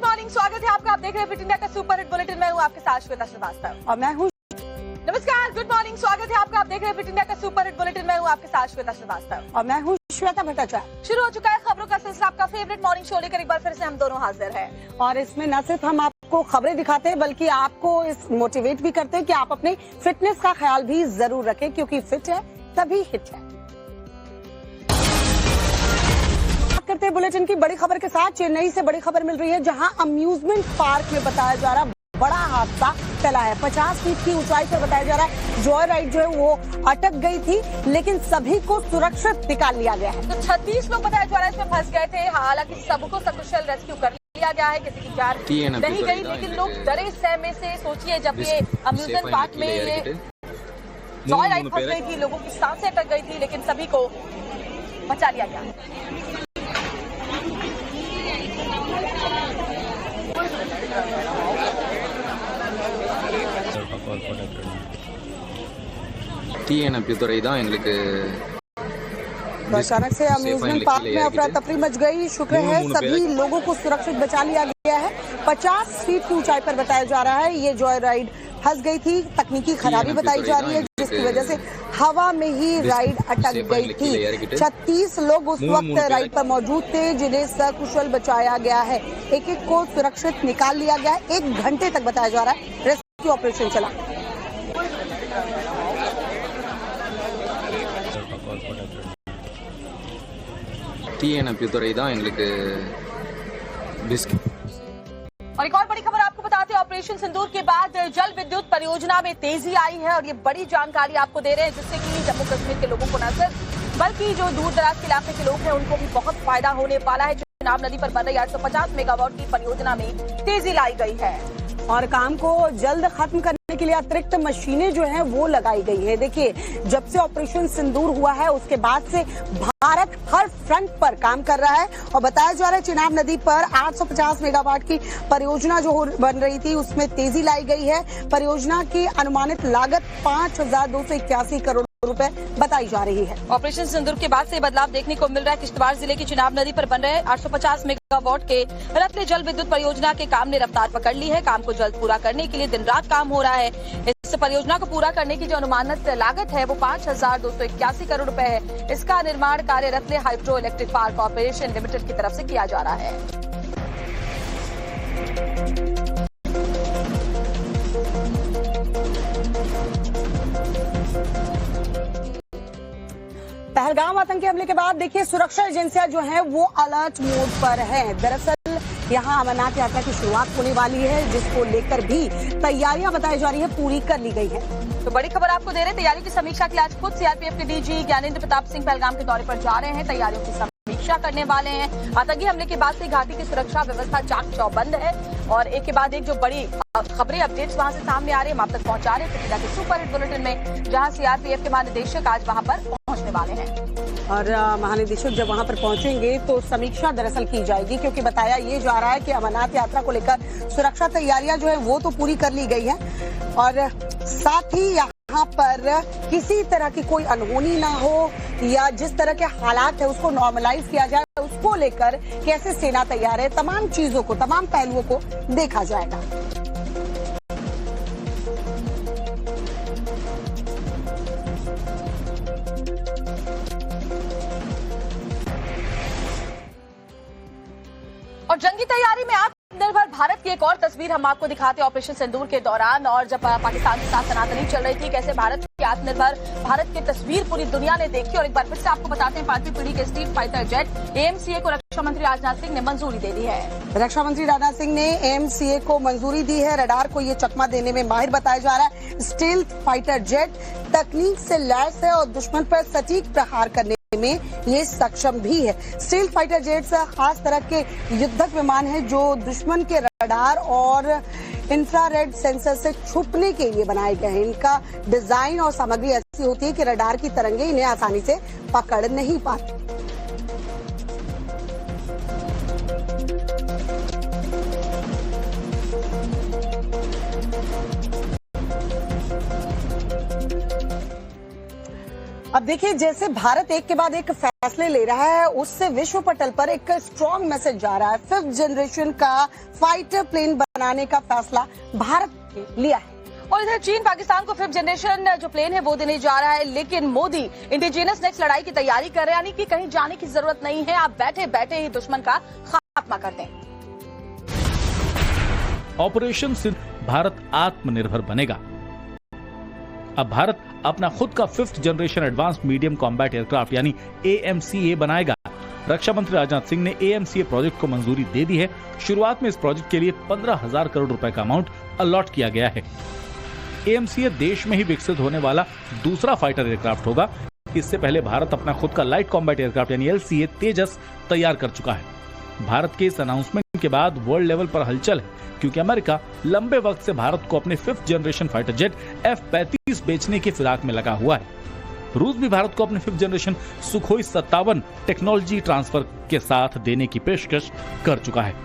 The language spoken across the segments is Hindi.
गुड मॉर्निंग, स्वागत है आपका। आप देख रहे हैं फिट इंडिया का सुपर हिट बुलेटिन। मैं हूँ आपके साथ श्वेता श्रीवास्तव और मैं हूँ। नमस्कार, गुड मॉर्निंग, स्वागत है आपका। आप देख रहे हैं फिट इंडिया का सुपर हिट बुलेटिन। मैं हूँ आपके साथ श्वेता श्रीवास्तव और मैं हूँ श्वेता भट्टाचार्य। शुरू हो चुका है खबरों का सिलसिला, आपका फेवरेट मॉर्निंग शो लेकर एक बार फिर से हम दोनों हाजिर हैं। और इसमें न सिर्फ हम आपको खबरें दिखाते हैं बल्कि आपको इस मोटिवेट भी करते हैं कि आप अपने फिटनेस का ख्याल भी जरूर रखें, क्योंकि फिट है तभी हिट है। करते हैं बुलेटिन की बड़ी खबर के साथ। चेन्नई से बड़ी खबर मिल रही है, जहां अम्यूजमेंट पार्क में बताया जा रहा बड़ा हादसा टला है। 50 फीट की ऊंचाई पर बताया जा रहा है जॉय राइड जो है वो अटक गई थी, लेकिन सभी को सुरक्षित निकाल लिया गया है। तो 36 लोग बताया जा रहा है इसमें फंस गए थे। हालांकि सबको सकुशल रेस्क्यू कर लिया गया है, किसी की जान नहीं गई, लेकिन लोग डरे सहमे से। सोचिए, जब ये अम्यूजमेंट पार्क में ये जॉय राइड फंस गई थी, लोगों की सांसें अटक गई थी, लेकिन सभी को बचा लिया गया। TNP தான் எங்களுக்கு अचानक से अम्यूजमेंट पार्क में अफरा तफरी मच गई। शुक्र है सभी लोगों को सुरक्षित बचा लिया गया है। 50 फीट की ऊंचाई पर बताया जा रहा है ये जॉय राइड फंस गई थी। तकनीकी खराबी बताई जा रही है, जिसकी वजह से हवा में ही राइड अटक गई थी। 36 लोग उस वक्त राइड पर मौजूद थे, जिन्हें सकुशल बचाया गया है। एक एक को सुरक्षित निकाल लिया गया है। 1 घंटे तक बताया जा रहा है रेस्क्यू ऑपरेशन चला। TNP தான் எங்களுக்கு और एक और बड़ी खबर आपको बताते हैं, ऑपरेशन सिंदूर के बाद जल विद्युत परियोजना में तेजी आई है। और ये बड़ी जानकारी आपको दे रहे हैं, जिससे कि जम्मू कश्मीर के लोगों को न सिर्फ बल्कि जो दूर दराज के इलाके के लोग हैं उनको भी बहुत फायदा होने वाला है। चिनाब नदी पर बन रही 850 मेगावाट की परियोजना में तेजी लाई गई है और काम को जल्द खत्म करने के लिए अतिरिक्त मशीनें जो हैं वो लगाई गई है। देखिए, जब से ऑपरेशन सिंदूर हुआ है उसके बाद से भारत हर फ्रंट पर काम कर रहा है। और बताया जा रहा है चिनाब नदी पर 850 मेगावाट की परियोजना जो बन रही थी उसमें तेजी लाई गई है। परियोजना की अनुमानित लागत 5281 करोड़ रुपए बताई जा रही है। ऑपरेशन सिंदूर के बाद से बदलाव देखने को मिल रहा है। किश्तवाड़ जिले की चिनाब नदी पर बन रहे 850 मेगावाट के रत्ले जल विद्युत परियोजना के काम ने रफ्तार पकड़ ली है। काम को जल्द पूरा करने के लिए दिन रात काम हो रहा है। इस परियोजना को पूरा करने की जो अनुमानित लागत है वो 5281 करोड़ रुपए है। इसका निर्माण कार्य Ratle hydroelectric power corporation limited की तरफ से किया जा रहा है। पहलगाम आतंकी हमले के बाद देखिए सुरक्षा एजेंसियां जो हैं वो अलर्ट मोड पर हैं। दरअसल यहां अमरनाथ यात्रा की शुरुआत होने वाली है, जिसको लेकर भी तैयारियां बताई जा रही है पूरी कर ली गई है। तो बड़ी खबर आपको दे रहे हैं, तैयारियों की समीक्षा के लिए आज खुद सीआरपीएफ के डीजी ज्ञानेंद्र प्रताप सिंह पहलगाम के दौरे पर जा रहे हैं। तैयारियों की समीक्षा करने वाले हैं। आतंकी हमले के बाद से घाटी की सुरक्षा व्यवस्था चाक चौबंद है और एक के बाद एक जो बड़ी खबरें अपडेट्स वहां से सामने आ रही है, हम आप तक पहुंचा रहे हैं के सुपर हिट बुलेटिन में, जहां सीआरपीएफ के महानिदेशक आज वहां पर पहुंचने वाले हैं। और महानिदेशक जब वहां पर पहुंचेंगे तो समीक्षा दरअसल की जाएगी, क्योंकि बताया ये जा रहा है कि अमरनाथ यात्रा को लेकर सुरक्षा तैयारियां जो है वो तो पूरी कर ली गई है और साथ ही यहाँ पर किसी तरह की कोई अनहोनी ना हो या जिस तरह के हालात है उसको नॉर्मलाइज किया जाए, उसको लेकर कैसे सेना तैयार है, तमाम चीजों को, तमाम पहलुओं को देखा जाएगा। और जंगी तैयारी में आत्मनिर्भर भारत की एक और तस्वीर हम आपको दिखाते हैं ऑपरेशन सिंदूर के दौरान। और जब पाकिस्तान के साथ तनातनी चल रही थी, कैसे भारत की आत्मनिर्भर भारत की तस्वीर पूरी दुनिया ने देखी। और एक बार फिर से आपको बताते हैं, 5वीं पीढ़ी के स्ट्रीट फाइटर जेट AMCA को रक्षा मंत्री राजनाथ सिंह ने मंजूरी दे दी है। रक्षा मंत्री राजनाथ सिंह ने AMCA को मंजूरी दी है। रडार को ये चकमा देने में माहिर बताया जा रहा है। स्टील्थ फाइटर जेट तकनीक से लैस है और दुश्मन पर सटीक प्रहार करने में ये सक्षम भी है। स्टील्थ फाइटर जेट्स खास तरह के युद्धक विमान हैं जो दुश्मन के रडार और इंफ्रारेड सेंसर से छुपने के लिए बनाए गए हैं। इनका डिजाइन और सामग्री ऐसी होती है कि रडार की तरंगें इन्हें आसानी से पकड़ नहीं पाती। अब देखिए, जैसे भारत एक के बाद एक फैसले ले रहा है, उससे विश्व पटल पर एक स्ट्रॉन्ग मैसेज जा रहा है। 5th जनरेशन का फाइटर प्लेन बनाने का फैसला भारत ने लिया है। और इधर चीन पाकिस्तान को 5th जनरेशन जो प्लेन है वो देने जा रहा है, लेकिन मोदी इंडिजिनस नेक्स्ट लड़ाई की तैयारी कर रहे हैं, यानी कि कहीं जाने की जरूरत नहीं है, आप बैठे बैठे ही दुश्मन का खात्मा कर दें। ऑपरेशन सिंध भारत आत्मनिर्भर बनेगा। अब भारत अपना खुद का 5th generation advanced medium combat aircraft यानी AMCA बनाएगा। रक्षा मंत्री राजनाथ सिंह ने AMCA प्रोजेक्ट को मंजूरी दे दी है। शुरुआत में इस प्रोजेक्ट के लिए 15,000 करोड़ रुपए का अमाउंट अलॉट किया गया है। AMCA देश में ही विकसित होने वाला दूसरा फाइटर एयरक्राफ्ट होगा। इससे पहले भारत अपना खुद का लाइट कॉम्बैट एयरक्राफ्ट यानी LCA तेजस तैयार कर चुका है। भारत के इस अनाउंसमेंट के बाद वर्ल्ड लेवल पर हलचल है, क्योंकि अमेरिका लंबे वक्त से भारत को अपने 5th generation fighter jet F-35 बेचने की फिराक में लगा हुआ है। रूस भी भारत को अपने 5th generation Sukhoi 57 technology transfer के साथ देने की पेशकश कर चुका है।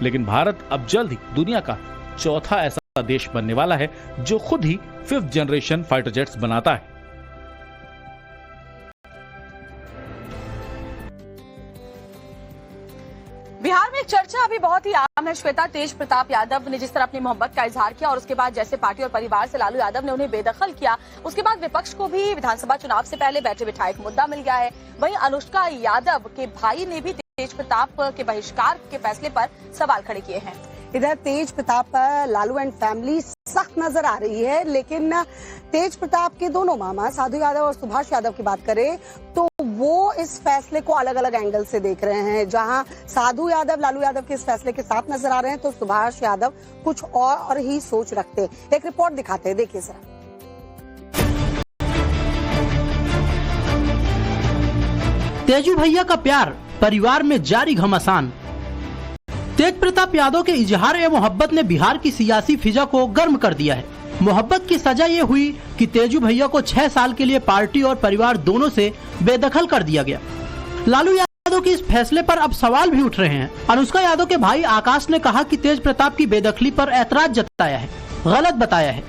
लेकिन भारत अब जल्द ही दुनिया का चौथा ऐसा देश बनने वाला है जो खुद ही 5th जनरेशन फाइटर जेट्स बनाता है। बिहार में एक चर्चा अभी बहुत ही आम है। श्वेता, तेज प्रताप यादव ने जिस तरह अपनी मोहब्बत का इजहार किया और उसके बाद जैसे पार्टी और परिवार से लालू यादव ने उन्हें बेदखल किया, उसके बाद विपक्ष को भी विधानसभा चुनाव से पहले बैठे बिठाए एक मुद्दा मिल गया है। वहीं अनुष्का यादव के भाई ने भी तेज प्रताप के बहिष्कार के फैसले पर सवाल खड़े किए हैं। इधर तेज प्रताप पर लालू एंड फैमिली सख्त नजर आ रही है, लेकिन तेज प्रताप के दोनों मामा साधु यादव और सुभाष यादव की बात करें तो वो इस फैसले को अलग अलग एंगल से देख रहे हैं। जहां साधु यादव लालू यादव के इस फैसले के साथ नजर आ रहे हैं, तो सुभाष यादव कुछ और ही सोच रखते हैं। एक रिपोर्ट दिखाते हैं, देखिए जरा। तेजू भैया का प्यार परिवार में जारी घमासान। तेज प्रताप यादव के इजहार ए मोहब्बत ने बिहार की सियासी फिजा को गर्म कर दिया है। मोहब्बत की सजा ये हुई कि तेजू भैया को 6 साल के लिए पार्टी और परिवार दोनों से बेदखल कर दिया गया। लालू यादव के इस फैसले पर अब सवाल भी उठ रहे हैं। अनुष्का यादव के भाई आकाश ने कहा कि तेज प्रताप की बेदखली पर ऐतराज जताया है, गलत बताया है।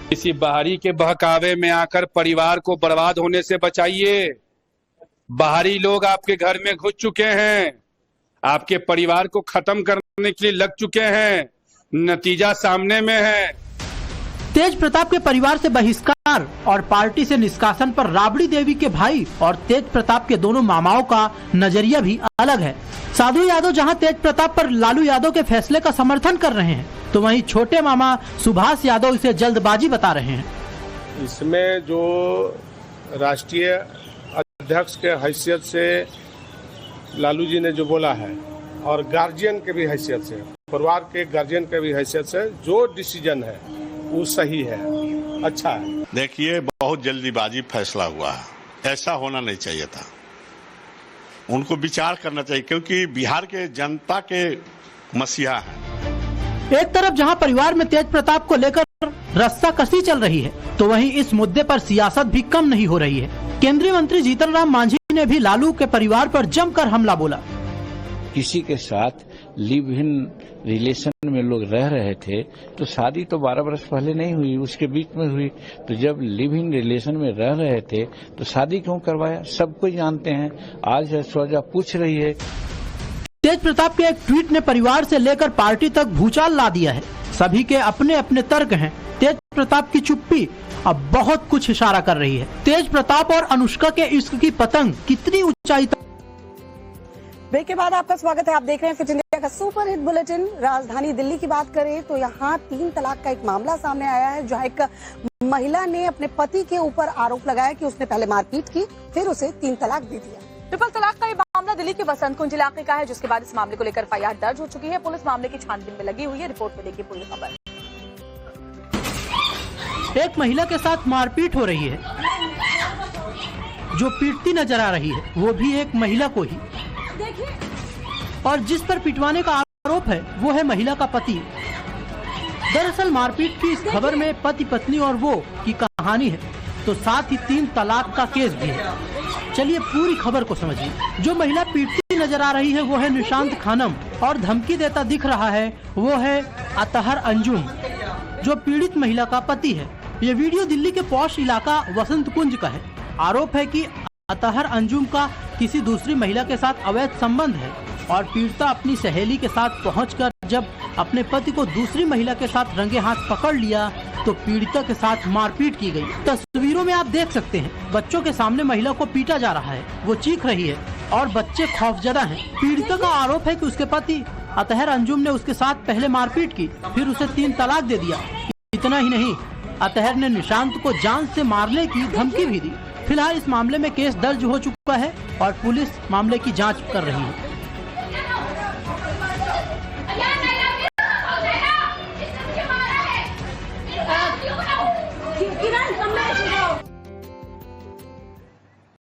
किसी बाहरी के बहकावे में आकर परिवार को बर्बाद होने से बचाइए। बाहरी लोग आपके घर में घुस चुके हैं, आपके परिवार को खत्म करने के लिए लग चुके हैं। नतीजा सामने में है। तेज प्रताप के परिवार से बहिष्कार और पार्टी से निष्कासन पर राबड़ी देवी के भाई और तेज प्रताप के दोनों मामाओं का नजरिया भी अलग है। साधु यादव जहां तेज प्रताप पर लालू यादव के फैसले का समर्थन कर रहे हैं, तो वहीं छोटे मामा सुभाष यादव इसे जल्दबाजी बता रहे हैं। इसमें जो राष्ट्रीय अध्यक्ष के हैसियत से लालू जी ने जो बोला है और गार्जियन के भी हैसियत से, परिवार के गार्जियन के भी हैसियत से जो डिसीजन है वो सही है, अच्छा है। देखिए, बहुत जल्दीबाजी फैसला हुआ है, ऐसा होना नहीं चाहिए था। उनको विचार करना चाहिए, क्योंकि बिहार के जनता के मसीहा हैं। एक तरफ जहां परिवार में तेज प्रताप को लेकर रस्सा कसी चल रही है, तो वहीं इस मुद्दे पर सियासत भी कम नहीं हो रही है। केंद्रीय मंत्री जीतन राम मांझी ने भी लालू के परिवार पर जमकर हमला बोला। किसी के साथ लिव इन रिलेशन में लोग रह रहे थे, तो शादी तो 12 वर्ष पहले नहीं हुई, उसके बीच में हुई। तो जब लिव इन रिलेशन में रह रहे थे तो शादी क्यों करवाया, सब कोई जानते हैं। आज सौजा पूछ रही है। तेज प्रताप के एक ट्वीट ने परिवार से लेकर पार्टी तक भूचाल ला दिया है। सभी के अपने अपने तर्क हैं। तेज प्रताप की चुप्पी अब बहुत कुछ इशारा कर रही है। तेज प्रताप और अनुष्का के इश्क की पतंग कितनी ऊंचाई तक। ब्रेक के बाद आपका स्वागत है। आप देख रहे हैं फिट इंडिया का सुपर हिट बुलेटिन। राजधानी दिल्ली की बात करें तो यहाँ 3 तलाक का एक मामला सामने आया है, जहाँ एक महिला ने अपने पति के ऊपर आरोप लगाया कि उसने पहले मारपीट की, फिर उसे 3 तलाक दे दिया। ट्रिपल तलाक का ये मामला दिल्ली के बसंत कुंज इलाके का है, जिसके बाद इस मामले को लेकर FIR दर्ज हो चुकी है। पुलिस मामले की छानबीन में लगी हुई है। रिपोर्ट में देखिए पूरी खबर। एक महिला के साथ मारपीट हो रही है। जो पीटती नजर आ रही है वो भी एक महिला को ही, और जिस पर पिटवाने का आरोप है वो है महिला का पति। दरअसल मारपीट की इस खबर में पति पत्नी और वो की कहानी है, तो साथ ही 3 तलाक का केस भी है। चलिए पूरी खबर को समझिए। जो महिला पीटती नजर आ रही है वो है निशांत खानम, और धमकी देता दिख रहा है वो है अतहर अंजुम, जो पीड़ित महिला का पति है। ये वीडियो दिल्ली के पॉश इलाका वसंत कुंज का है। आरोप है कि अतहर अंजुम का किसी दूसरी महिला के साथ अवैध संबंध है और पीड़िता अपनी सहेली के साथ पहुंचकर जब अपने पति को दूसरी महिला के साथ रंगे हाथ पकड़ लिया तो पीड़िता के साथ मारपीट की गई। तस्वीरों में आप देख सकते हैं बच्चों के सामने महिला को पीटा जा रहा है, वो चीख रही है और बच्चे खौफजदा हैं। पीड़िता का आरोप है कि उसके पति अतहर अंजुम ने उसके साथ पहले मारपीट की, फिर उसे 3 तलाक दे दिया। इतना ही नहीं, अतहर ने निशांत को जान से मारने की धमकी भी दी। फिलहाल इस मामले में केस दर्ज हो चुका है और पुलिस मामले की जांच कर रही है।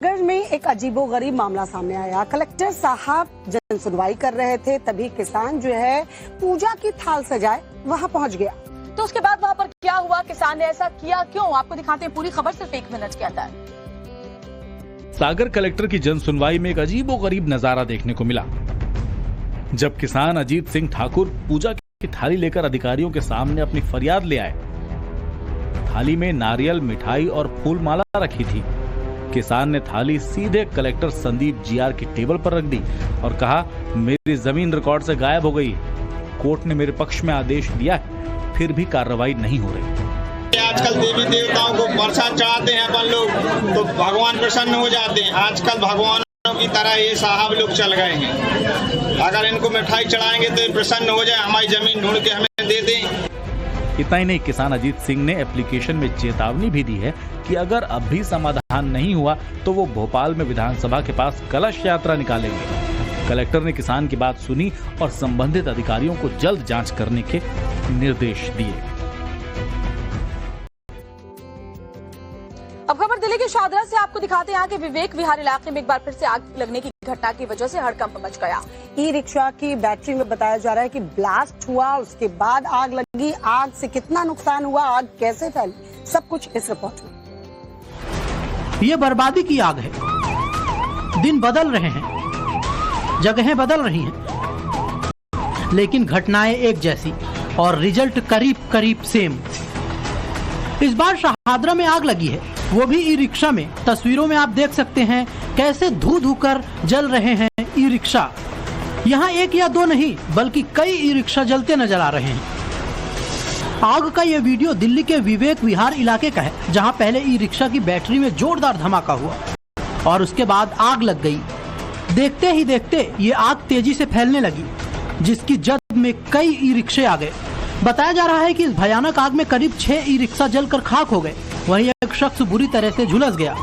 गंज में एक अजीबोगरीब मामला सामने आया। कलेक्टर साहब जन सुनवाई कर रहे थे, तभी किसान जो है पूजा की थाल सजाए वहां पहुंच गया। तो उसके बाद वहां पर क्या हुआ, किसान ने ऐसा किया क्यों, आपको दिखाते हैं पूरी खबर सिर्फ 1 मिनट के अंदर। सागर कलेक्टर की जन सुनवाई में एक अजीबोगरीब नजारा देखने को मिला, जब किसान अजीत सिंह ठाकुर पूजा की थाली लेकर अधिकारियों के सामने अपनी फरियाद ले आए। थाली में नारियल, मिठाई और फूल माला रखी थी। किसान ने थाली सीधे कलेक्टर संदीप जीआर की टेबल पर रख दी और कहा, मेरी जमीन रिकॉर्ड से गायब हो गई। कोर्ट ने मेरे पक्ष में आदेश दिया है, फिर भी कार्रवाई नहीं हो रही। आजकल देवी देवताओं को प्रसाद चढ़ाते हैं अपन लोग तो भगवान प्रसन्न हो जाते हैं। आजकल भगवानों की तरह ये साहब लोग चल गए हैं। अगर इनको मिठाई चढ़ाएंगे तो प्रसन्न हो जाए, हमारी जमीन ढूंढ के हमें दे दें। इतना ही नहीं, किसान अजीत सिंह ने एप्लीकेशन में चेतावनी भी दी है कि अगर अब भी समाधान नहीं हुआ तो वो भोपाल में विधानसभा के पास कलश यात्रा निकालेंगे। कलेक्टर ने किसान की बात सुनी और संबंधित अधिकारियों को जल्द जांच करने के निर्देश दिए। अब खबर दिल्ली के शाहदरा से आपको दिखाते हैं। यहाँ के विवेक विहार इलाके में एक बार फिर से आग लगने की घटना की वजह से हड़कंप मच गया। ई रिक्शा की बैटरी में बताया जा रहा है कि ब्लास्ट हुआ, उसके बाद आग लगी। आग से कितना नुकसान हुआ, आग कैसे फैली, सब कुछ इस रिपोर्ट में। ये बर्बादी की आग है। दिन बदल रहे हैं, जगहें बदल रही हैं, लेकिन घटनाएं एक जैसी और रिजल्ट करीब करीब सेम। इस बार शाहदरा में आग लगी है, वो भी ई रिक्शा में। तस्वीरों में आप देख सकते हैं कैसे धू धू कर जल रहे हैं ई रिक्शा। यहाँ एक या दो नहीं बल्कि कई ई रिक्शा जलते नजर आ रहे हैं। आग का ये वीडियो दिल्ली के विवेक विहार इलाके का है, जहाँ पहले ई रिक्शा की बैटरी में जोरदार धमाका हुआ और उसके बाद आग लग गई। देखते ही देखते ये आग तेजी से फैलने लगी, जिसकी जद में कई ई रिक्शे आ गए। बताया जा रहा है कि इस भयानक आग में करीब 6 ई रिक्शा जलकर खाक हो गए। वहीं एक शख्स बुरी तरह से झुलस गया।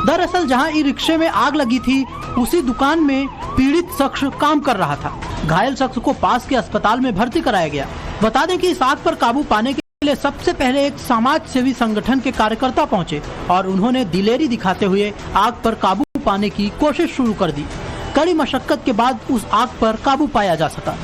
दरअसल जहां ई रिक्शे में आग लगी थी, उसी दुकान में पीड़ित शख्स काम कर रहा था। घायल शख्स को पास के अस्पताल में भर्ती कराया गया। बता दें कि इस आग पर काबू पाने के लिए सबसे पहले एक समाज सेवी संगठन के कार्यकर्ता पहुंचे और उन्होंने दिलेरी दिखाते हुए आग पर काबू पाने की कोशिश शुरू कर दी। कड़ी मशक्कत के बाद उस आग पर काबू पाया जा सका।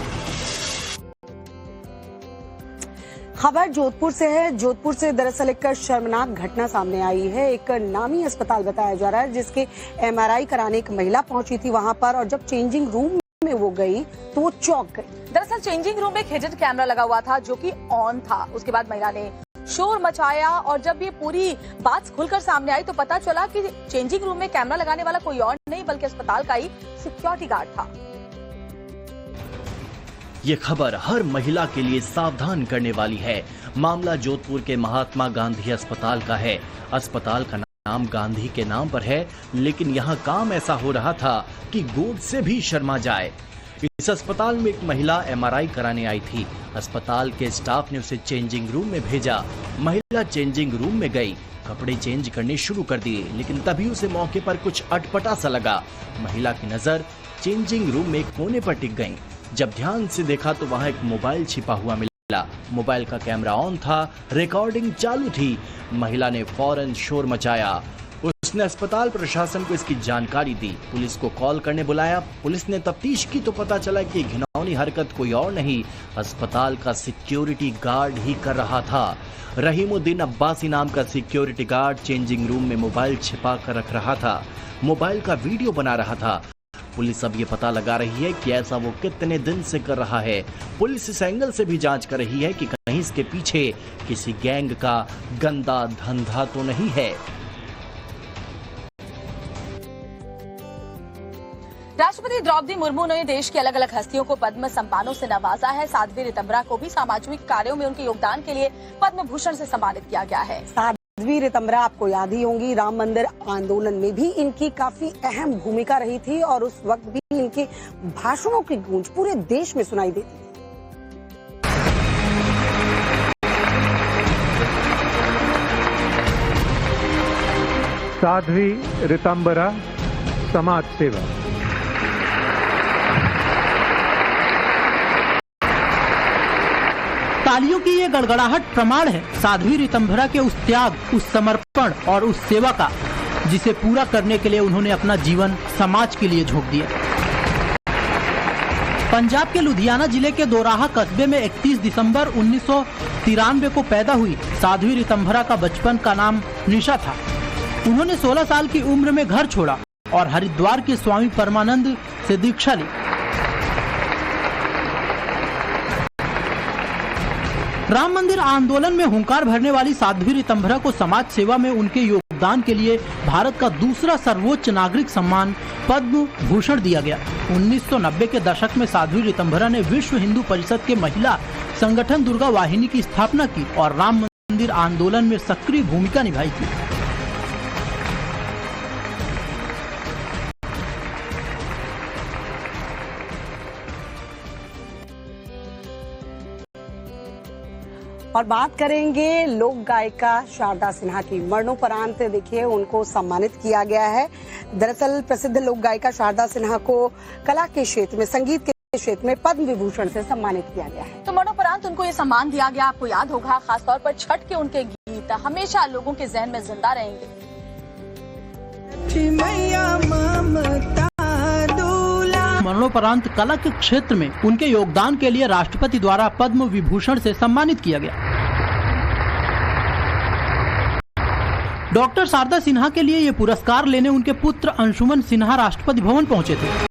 खबर जोधपुर से है। जोधपुर से दरअसल एक शर्मनाक घटना सामने आई है। एक नामी अस्पताल बताया जा रहा है, जिसके MRI कराने एक महिला पहुंची थी वहां पर, और जब चेंजिंग रूम में वो गई तो वो चौंक गई। दरअसल चेंजिंग रूम में एक हिडन कैमरा लगा हुआ था जो कि ऑन था। उसके बाद महिला ने शोर मचाया और जब ये पूरी बात खुलकर सामने आई तो पता चला कि चेंजिंग रूम में कैमरा लगाने वाला कोई और नहीं बल्कि अस्पताल का ही सिक्योरिटी गार्ड था। ये खबर हर महिला के लिए सावधान करने वाली है। मामला जोधपुर के महात्मा गांधी अस्पताल का है। अस्पताल का नाम गांधी के नाम पर है, लेकिन यहाँ काम ऐसा हो रहा था कि गोद से भी शर्मा जाए। इस अस्पताल में एक महिला MRI कराने आई थी। अस्पताल के स्टाफ ने उसे चेंजिंग रूम में भेजा। महिला चेंजिंग रूम में गई, कपड़े चेंज करने शुरू कर दिए, लेकिन तभी उसे मौके पर कुछ अटपटा सा लगा। महिला की नजर चेंजिंग रूम में एक कोने पर टिक गई। जब ध्यान से देखा तो वहां एक मोबाइल छिपा हुआ मिला। मोबाइल का कैमरा ऑन था, रिकॉर्डिंग चालू थी। महिला ने फौरन शोर मचाया। उसने अस्पताल प्रशासन को इसकी जानकारी दी। पुलिस को कॉल करने बुलाया। पुलिस ने तफ्तीश की तो पता चला कि घिनौनी हरकत कोई और नहीं, अस्पताल का सिक्योरिटी गार्ड ही कर रहा था। रहीमुद्दीन अब्बासी नाम का सिक्योरिटी गार्ड चेंजिंग रूम में मोबाइल छिपा कर रख रहा था, मोबाइल का वीडियो बना रहा था। पुलिस अब ये पता लगा रही है कि ऐसा वो कितने दिन से कर रहा है। पुलिस इस एंगल से भी जांच कर रही है कि कहीं इसके पीछे किसी गैंग का गंदा धंधा तो नहीं है। राष्ट्रपति द्रौपदी मुर्मू ने देश की अलग अलग हस्तियों को पद्म सम्मानों से नवाजा है। साध्वी रितंबरा को भी सामाजिक कार्यों में उनके योगदान के लिए पद्म भूषण से सम्मानित किया गया है। साध्वी रितंबरा आपको याद ही होंगी, राम मंदिर आंदोलन में भी इनकी काफी अहम भूमिका रही थी और उस वक्त भी इनके भाषणों की गूंज पूरे देश में सुनाई देती। साध्वी रितंबरा समाज सेवा। तालियों की ये गड़गड़ाहट प्रमाण है साध्वी रितंबरा के उस त्याग, उस समर्पण और उस सेवा का, जिसे पूरा करने के लिए उन्होंने अपना जीवन समाज के लिए झोंक दिया। पंजाब के लुधियाना जिले के दोराहा कस्बे में 31 दिसंबर 1993 को पैदा हुई साध्वी रितंबरा का बचपन का नाम निशा था। उन्होंने 16 साल की उम्र में घर छोड़ा और हरिद्वार के स्वामी परमानंद से दीक्षा ली। राम मंदिर आंदोलन में हुंकार भरने वाली साध्वी रितंबरा को समाज सेवा में उनके योगदान के लिए भारत का दूसरा सर्वोच्च नागरिक सम्मान पद्म भूषण दिया गया। 1990 के दशक में साध्वी रितंबरा ने विश्व हिंदू परिषद के महिला संगठन दुर्गा वाहिनी की स्थापना की और राम मंदिर आंदोलन में सक्रिय भूमिका निभाई थी। और बात करेंगे लोक गायिका शारदा सिन्हा की। मरणोपरांत देखिए उनको सम्मानित किया गया है। दरअसल प्रसिद्ध लोक गायिका शारदा सिन्हा को कला के क्षेत्र में, संगीत के क्षेत्र में पद्म विभूषण से सम्मानित किया गया है। तो मरणोपरांत उनको ये सम्मान दिया गया। आपको याद होगा, खासतौर पर छठ के उनके गीत हमेशा लोगों के जहन में जिंदा रहेंगे। मरणोपरांत कला के क्षेत्र में उनके योगदान के लिए राष्ट्रपति द्वारा पद्म विभूषण से सम्मानित किया गया। डॉक्टर शारदा सिन्हा के लिए ये पुरस्कार लेने उनके पुत्र अंशुमन सिन्हा राष्ट्रपति भवन पहुंचे थे।